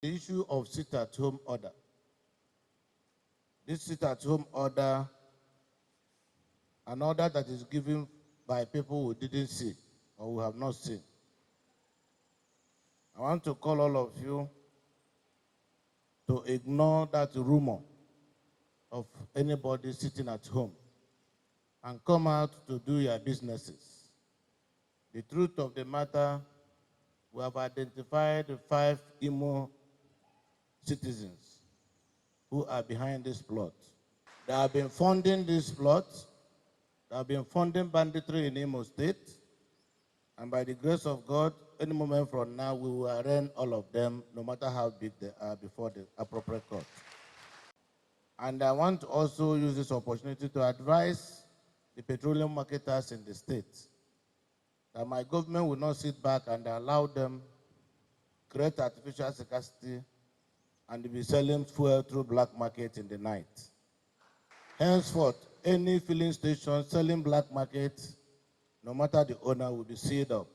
The issue of sit-at-home order. This sit-at-home order, an order that is given by people who didn't see or who have not seen. I want to call all of you to ignore that rumor of anybody sitting at home and come out to do your businesses. The truth of the matter, we have identified 5 Imo citizens who are behind this plot. They have been funding this plot. They have been funding banditry in Imo State. And by the grace of God, any moment from now, we will arraign all of them, no matter how big they are, before the appropriate court. And I want to also use this opportunity to advise the petroleum marketers in the state that my government will not sit back and allow them create artificial scarcity and be selling fuel through black market in the night. Henceforth, any filling station selling black market, no matter the owner, will be sealed up.